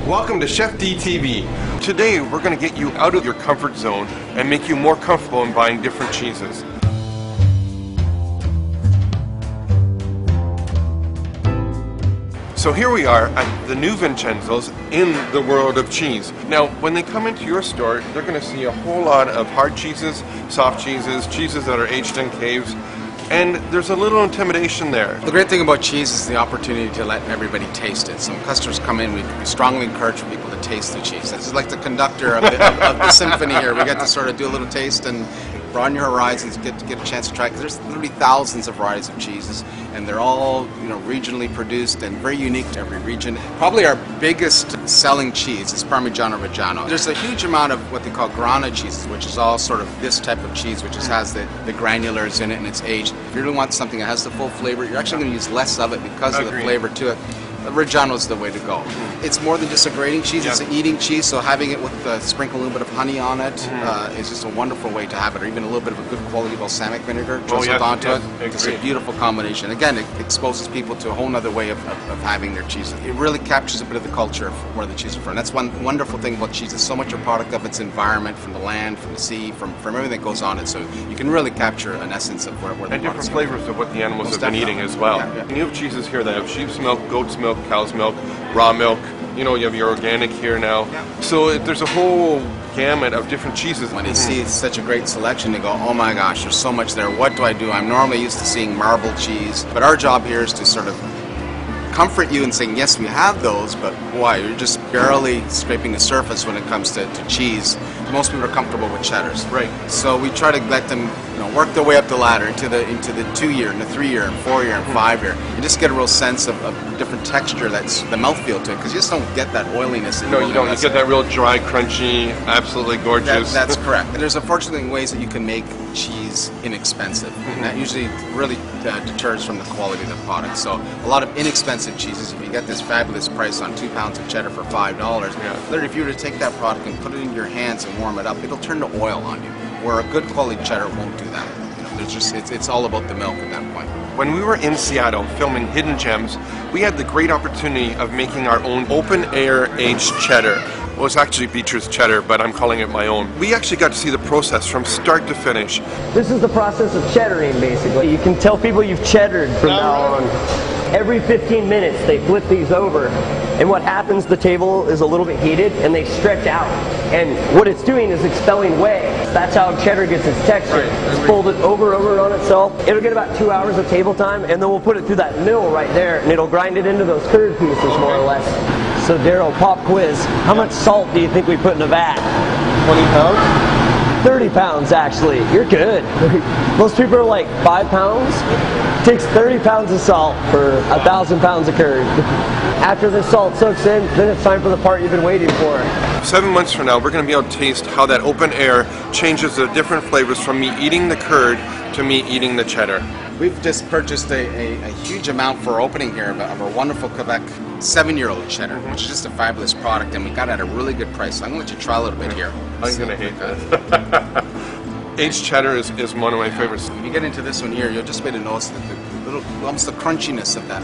Welcome to ChefDtv. Today we're going to get you out of your comfort zone and make you more comfortable in buying different cheeses. So here we are at the new Vincenzo's in the world of cheese. Now, when they come into your store, they're going to see a whole lot of hard cheeses, soft cheeses, cheeses that are aged in caves, and there's a little intimidation there. The great thing about cheese is the opportunity to let everybody taste it. So when customers come in, we strongly encourage people to taste the cheese. This is like the conductor of the symphony here. We get to sort of do a little taste and broaden your horizons, get a chance to try it. Because there's literally thousands of varieties of cheeses, and they're all regionally produced and very unique to every region. Probably our biggest selling cheese is Parmigiano Reggiano. There's a huge amount of what they call grana cheeses, which is all sort of this type of cheese, which has the granulars in it and it's aged. If you really want something that has the full flavor, you're actually going to use less of it because of the flavor to it. Reggiano is the way to go. It's more than just a grating cheese, it's an eating cheese, so having it with sprinkle a little bit of honey on it is just a wonderful way to have it, or even a little bit of a good quality balsamic vinegar drizzled onto it. It's a beautiful combination. Again, it exposes people to a whole other way of having their cheese. It really captures a bit of the culture of where the cheese is from. That's one wonderful thing about cheese. It's so much a product of its environment, from the land, from the sea, from everything that goes on it, so you can really capture an essence of where the and different flavors of what the animals have been eating as well. And you have cheeses here that have sheep's milk, goat's milk, cow's milk, raw milk. You have your organic here now. So there's a whole gamut of different cheeses. When they see such a great selection, they go, oh my gosh, there's so much there. What do I do? I'm normally used to seeing marble cheese, but our job here is to sort of comfort you and saying, yes, we have those, but boy, you're just barely scraping the surface when it comes to cheese. Most people are comfortable with cheddars. Right. So we try to let them work their way up the ladder into the 2-year and the 3-year and 4-year and 5-year, and just get a real sense of different texture, that's the mouthfeel to it, because you just don't get that oiliness. No, you don't. You get that real dry, crunchy, absolutely gorgeous. That's correct. And there's unfortunately ways that you can make cheese inexpensive, and that usually really deters from the quality of the product. So a lot of inexpensive cheeses, if you get this fabulous price on 2 pounds of cheddar for $5, literally if you were to take that product and put it in your hands and warm it up, it'll turn to oil on you, where a good quality cheddar won't do that. It's all about the milk at that point. When we were in Seattle filming Hidden Gems, we had the great opportunity of making our own open-air aged cheddar. Well, it's actually Beecher's cheddar, but I'm calling it my own. We actually got to see the process from start to finish. This is the process of cheddaring, basically. You can tell people you've cheddared from now on. Every 15 minutes they flip these over, and what happens, the table is a little bit heated and they stretch out, and what it's doing is expelling whey. That's how cheddar gets its texture. It's folded over on itself. It'll get about 2 hours of table time, and then we'll put it through that mill right there, and it'll grind it into those curd pieces more or less. So Darryl, pop quiz, how much salt do you think we put in a vat? 20 pounds? 30 pounds actually. You're good. Most people are like 5 pounds. It takes 30 pounds of salt for 1,000 pounds of curd. After the salt soaks in, then it's time for the part you've been waiting for. 7 months from now, we're going to be able to taste how that open air changes the different flavors from me eating the curd to me eating the cheddar. We've just purchased a huge amount for opening here of our wonderful Quebec 7-year-old cheddar, which is just a fabulous product, and we got it at a really good price. So I'm going to let you try a little bit here. I'm going to hate that. Aged cheddar is one of my favorites. If you get into this one here, you'll just be able to notice almost the crunchiness of that,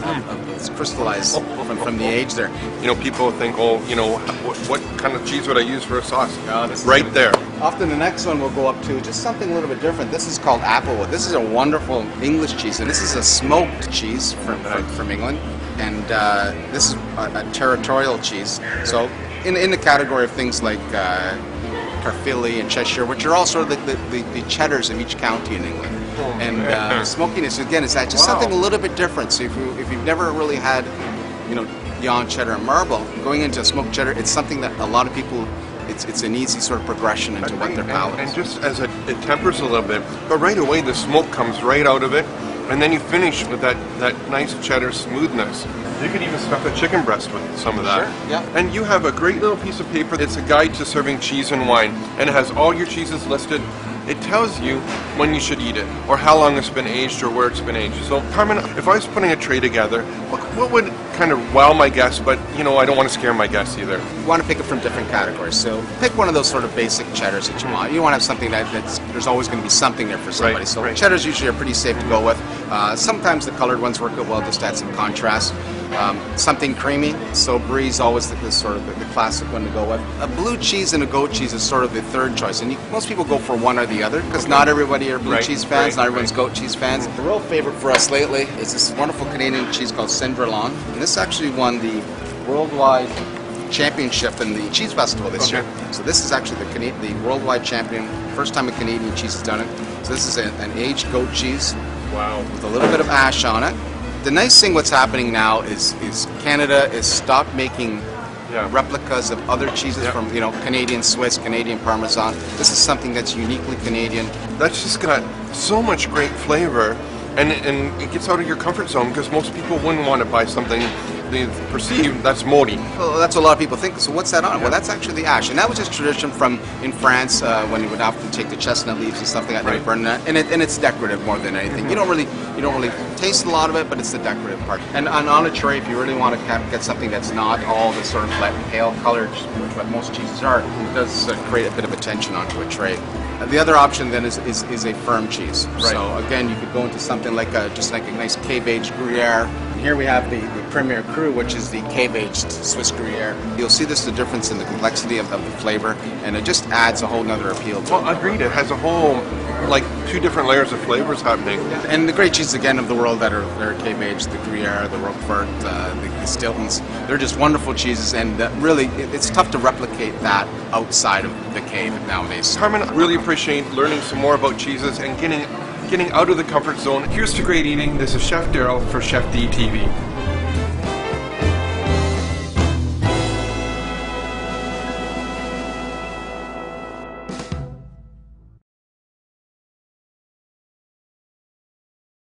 it's crystallized from the age there. People think, what kind of cheese would I use for a sauce? Right there. Often the next one we'll go up to just something a little bit different. This is called Applewood. This is a wonderful English cheese, and this is a smoked cheese from England, and this is a territorial cheese. So in the category of things like Caerphilly and Cheshire, which are all sort of the cheddars of each county in England. And smokiness, again, is just something a little bit different. So if you've never really had, beyond cheddar and marble, going into a smoked cheddar, it's something that a lot of people, it's an easy sort of progression into what their palate is. And just as it tempers a little bit, but right away the smoke comes right out of it, and then you finish with that nice cheddar smoothness. You could even stuff a chicken breast with some of that. Sure, yeah. And you have a great little piece of paper. It's a guide to serving cheese and wine, and it has all your cheeses listed. It tells you when you should eat it, or how long it's been aged, or where it's been aged. So, Carmen, if I was putting a tray together, what would kind of wow my guests, but, I don't want to scare my guests either? You want to pick it from different categories. So, pick one of those sort of basic cheddars that you want. You want to have something there's always going to be something there for somebody. Cheddars usually are pretty safe to go with. Sometimes the colored ones work well just to add some contrast. Something creamy, so Brie's always the sort of the classic one to go with. A blue cheese and a goat cheese is sort of the third choice, and most people go for one or the other, because not everybody are blue cheese fans, not everyone's goat cheese fans. The real favorite for us lately is this wonderful Canadian cheese called Cinderlon, and this actually won the worldwide championship in the cheese festival this year. So this is actually the worldwide champion, first time a Canadian cheese has done it. So this is an aged goat cheese. Wow. With a little bit of ash on it. The nice thing what's happening now is Canada is stopped making replicas of other cheeses from, you know, Canadian Swiss, Canadian Parmesan. This is something that's uniquely Canadian. That's just got so much great flavor, and it gets out of your comfort zone, because most people wouldn't want to buy something they perceive that's moldy. Well, that's what a lot of people think. So what's that on? Well, that's actually the ash, and that was just tradition from in France when you would often take the chestnut leaves and stuff like that and burn that, and it's decorative more than anything. You don't really taste a lot of it, but it's the decorative part. And on a tray, if you really want to get something that's not all the sort of pale color, which what most cheeses are, it does create a bit of attention onto a tray. The other option then is a firm cheese. Right. So again, you could go into something like just like a nice cave-aged Gruyere. And here we have the Premier Cru, which is the cave-aged Swiss Gruyere. You'll see the difference in the complexity of the flavor, and it just adds a whole nother appeal to it. Well, agreed. It has a whole, like, 2 different layers of flavors happening. And the great cheeses again of the world that are cave-aged, the Gruyere, the Roquefort, the Stiltons, they're just wonderful cheeses, and really it's tough to replicate that outside of the cave nowadays. Carmine, I really appreciate learning some more about cheeses and getting out of the comfort zone. Here's to great eating. This is Chef Darryl for ChefDtv.